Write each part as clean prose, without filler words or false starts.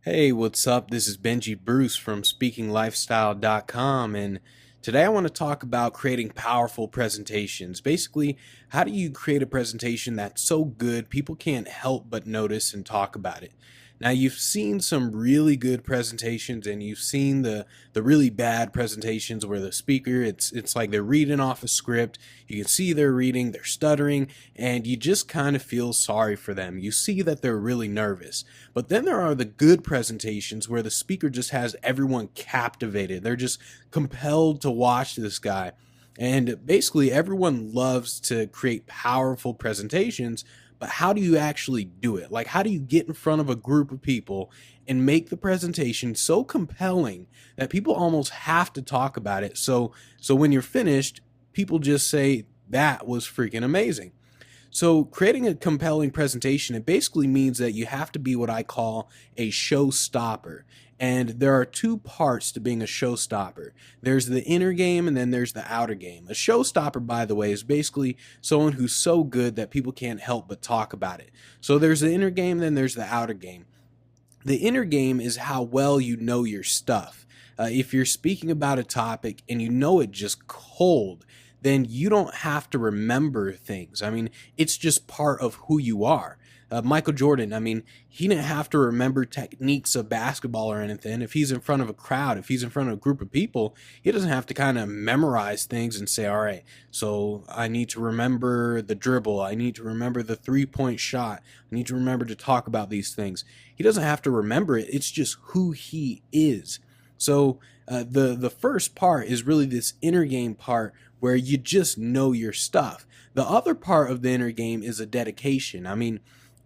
Hey, what's up? This is Benji Bruce from SpeakingLifestyle.com, and today I want to talk about creating powerful presentations. Basically, how do you create a presentation that's so good people can't help but notice and talk about it? Now, you've seen some really good presentations, and you've seen the really bad presentations where the speaker it's like they're reading off a script. You can see they're reading, they're stuttering, and you just kind of feel sorry for them. You see that they're really nervous. But then there are the good presentations where the speaker just has everyone captivated. They're just compelled to watch this guy. And basically, everyone loves to create powerful presentations, but how do you actually do it? Like, how do you get in front of a group of people and make the presentation so compelling that people almost have to talk about it? So when you're finished, people just say, that was freaking amazing. So creating a compelling presentation, it basically means that you have to be what I call a showstopper. And there are two parts to being a showstopper. There's the inner game and then there's the outer game. A showstopper, by the way, is basically someone who's so good that people can't help but talk about it. So there's the inner game, then there's the outer game. The inner game is how well you know your stuff. If you're speaking about a topic and you know it just cold, then you don't have to remember things. I mean, it's just part of who you are. Michael Jordan, I mean, he didn't have to remember techniques of basketball or anything. If he's in front of a crowd, if he's in front of a group of people, he doesn't have to kind of memorize things and say, all right, so I need to remember the dribble. I need to remember the 3-point shot. I need to remember to talk about these things. He doesn't have to remember it. It's just who he is. So the first part is really this inner game part where you just know your stuff. The other part of the inner game is a dedication. I mean,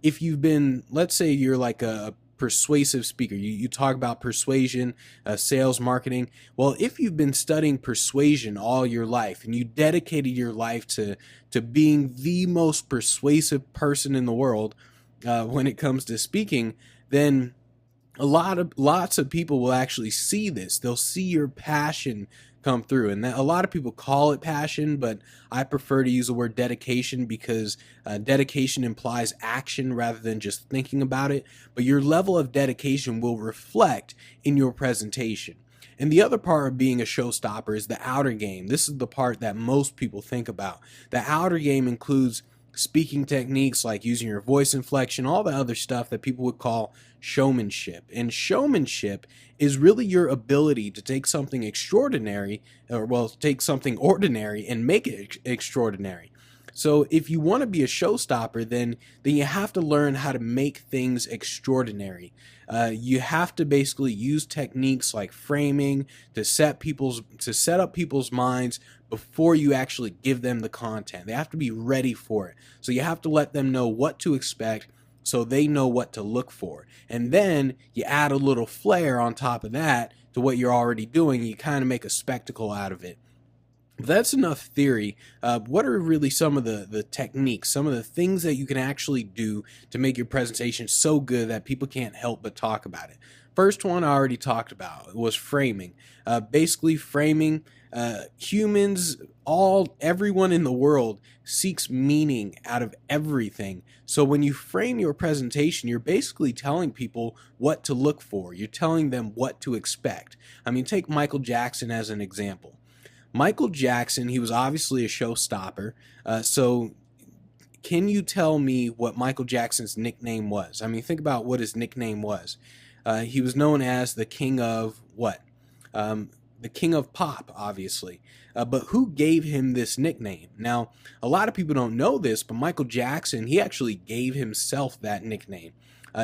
if you've been, let's say you're like a persuasive speaker, you talk about persuasion, sales, marketing. Well, if you've been studying persuasion all your life and you dedicated your life to being the most persuasive person in the world when it comes to speaking, then lots of people will actually see this. They'll see your passion come through, and a lot of people call it passion, but I prefer to use the word dedication because dedication implies action rather than just thinking about it. But your level of dedication will reflect in your presentation. And the other part of being a showstopper is the outer game. This is the part that most people think about. The outer game includes speaking techniques like using your voice inflection, all the other stuff that people would call showmanship. And showmanship is really your ability to take something extraordinary, or well, take something ordinary and make it extraordinary. So if you want to be a showstopper, then you have to learn how to make things extraordinary. You have to basically use techniques like framing to set up people's minds before you actually give them the content. They have to be ready for it. So you have to let them know what to expect so they know what to look for. And then you add a little flair on top of that to what you're already doing. You kind of make a spectacle out of it. That's enough theory. What are really some of the techniques, some of the things that you can actually do to make your presentation so good that people can't help but talk about it? First one I already talked about was framing. Basically framing, everyone in the world seeks meaning out of everything. So when you frame your presentation, you're basically telling people what to look for. You're telling them what to expect. I mean, take Michael Jackson as an example. Michael Jackson, he was obviously a showstopper. So can you tell me what Michael Jackson's nickname was? I mean, think about what his nickname was. He was known as the king of what? The king of pop, obviously. But who gave him this nickname? Now, a lot of people don't know this, but Michael Jackson, he actually gave himself that nickname.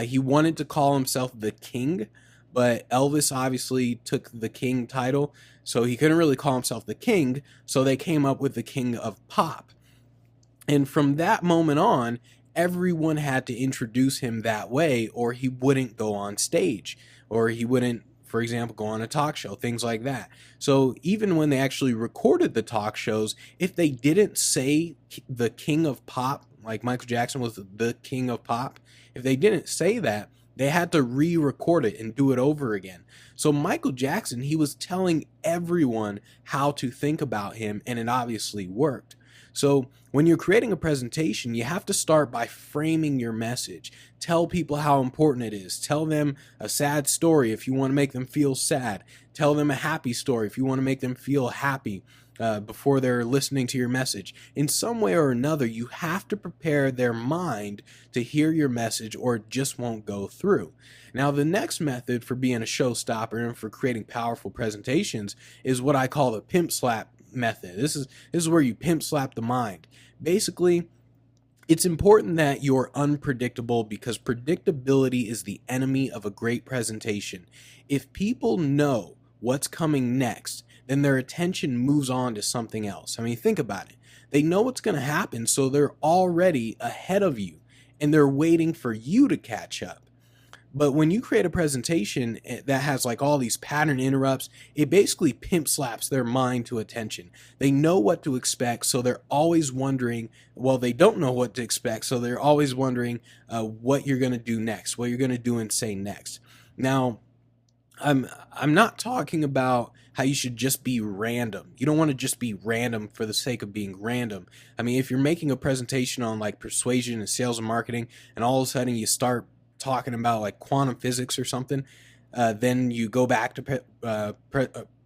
He wanted to call himself the king, but Elvis obviously took the king title, so he couldn't really call himself the king, so they came up with the king of pop. And from that moment on, everyone had to introduce him that way, or he wouldn't go on stage, or he wouldn't, for example, go on a talk show, things like that. So even when they actually recorded the talk shows, if they didn't say the king of pop, like Michael Jackson was the king of pop, if they didn't say that, they had to re-record it and do it over again. So Michael Jackson, he was telling everyone how to think about him, and it obviously worked. So when you're creating a presentation, you have to start by framing your message. Tell people how important it is. Tell them a sad story if you want to make them feel sad. Tell them a happy story if you want to make them feel happy. Before they're listening to your message. In some way or another, you have to prepare their mind to hear your message or it just won't go through. Now, the next method for being a showstopper and for creating powerful presentations is what I call the pimp slap method. This is where you pimp slap the mind. Basically, it's important that you're unpredictable because predictability is the enemy of a great presentation. If people know what's coming next, then their attention moves on to something else. I mean, think about it. They know what's going to happen, so they're already ahead of you and they're waiting for you to catch up. But when you create a presentation that has like all these pattern interrupts, it basically pimp slaps their mind to attention. They know what to expect, so they're always wondering, well, they don't know what to expect, so they're always wondering what you're going to do next, what you're going to do and say next. Now, I'm not talking about how you should just be random. You don't want to just be random for the sake of being random. I mean, if you're making a presentation on like persuasion and sales and marketing, and all of a sudden you start talking about like quantum physics or something, then you go back to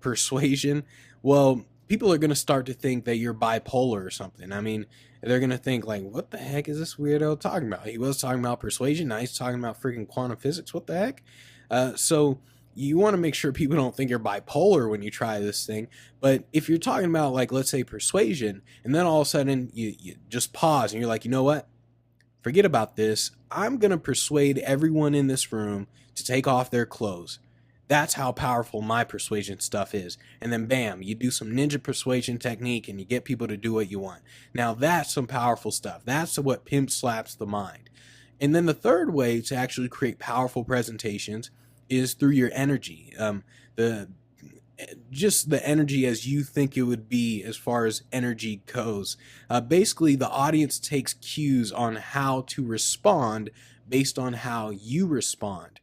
persuasion. Well, people are going to start to think that you're bipolar or something. I mean, they're going to think like, what the heck is this weirdo talking about? He was talking about persuasion. Now he's talking about freaking quantum physics. What the heck? So you want to make sure people don't think you're bipolar when you try this thing. But if you're talking about like, let's say persuasion, and then all of a sudden you just pause and you're like, you know what? Forget about this. I'm going to persuade everyone in this room to take off their clothes. That's how powerful my persuasion stuff is. And then bam, you do some ninja persuasion technique and you get people to do what you want. Now that's some powerful stuff. That's what pimp slaps the mind. And then the third way to actually create powerful presentations is through your energy. The just the energy as you think it would be as far as energy goes. Basically, the audience takes cues on how to respond based on how you respond.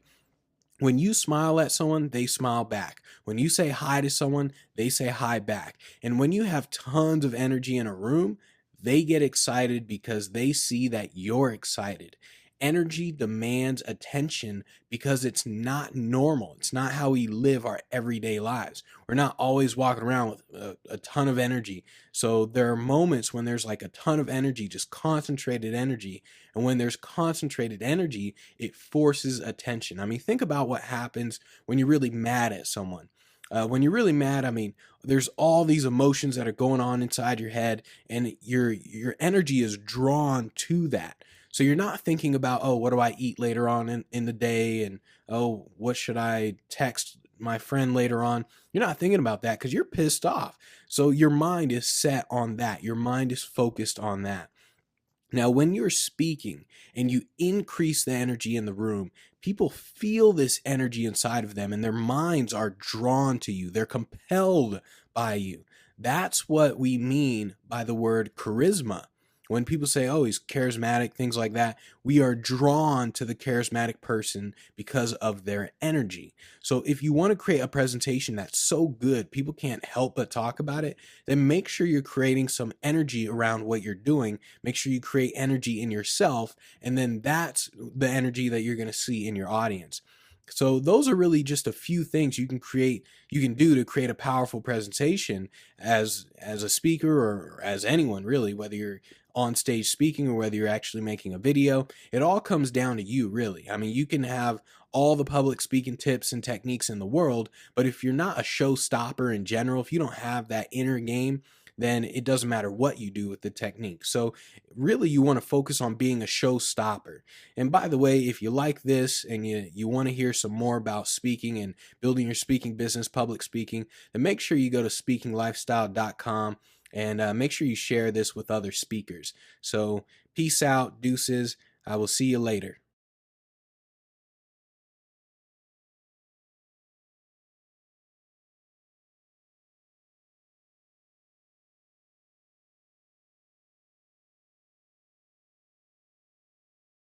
When you smile at someone, they smile back. When you say hi to someone, they say hi back. And when you have tons of energy in a room, they get excited because they see that you're excited. Energy demands attention because it's not normal. It's not how we live our everyday lives. We're not always walking around with a ton of energy. So there are moments when there's like a ton of energy, just concentrated energy. And when there's concentrated energy, it forces attention. I mean, think about what happens when you're really mad at someone. When you're really mad, I mean, there's all these emotions that are going on inside your head, and your energy is drawn to that. So you're not thinking about, oh, what do I eat later on in the day? And, oh, what should I text my friend later on? You're not thinking about that because you're pissed off. So your mind is set on that. Your mind is focused on that. Now, when you're speaking and you increase the energy in the room, people feel this energy inside of them and their minds are drawn to you. They're compelled by you. That's what we mean by the word charisma. When people say, oh, he's charismatic, things like that, we are drawn to the charismatic person because of their energy. So if you want to create a presentation that's so good, people can't help but talk about it, then make sure you're creating some energy around what you're doing. Make sure you create energy in yourself, and then that's the energy that you're going to see in your audience. So those are really just a few things you can do to create a powerful presentation as a speaker or as anyone really, whether you're on stage speaking or whether you're actually making a video. It all comes down to you, really. I mean, you can have all the public speaking tips and techniques in the world, but if you're not a showstopper in general, if you don't have that inner game, then it doesn't matter what you do with the technique. So really you want to focus on being a showstopper. And by the way, if you like this and you want to hear some more about speaking and building your speaking business, public speaking, then make sure you go to speakinglifestyle.com and make sure you share this with other speakers. So peace out, deuces. I will see you later.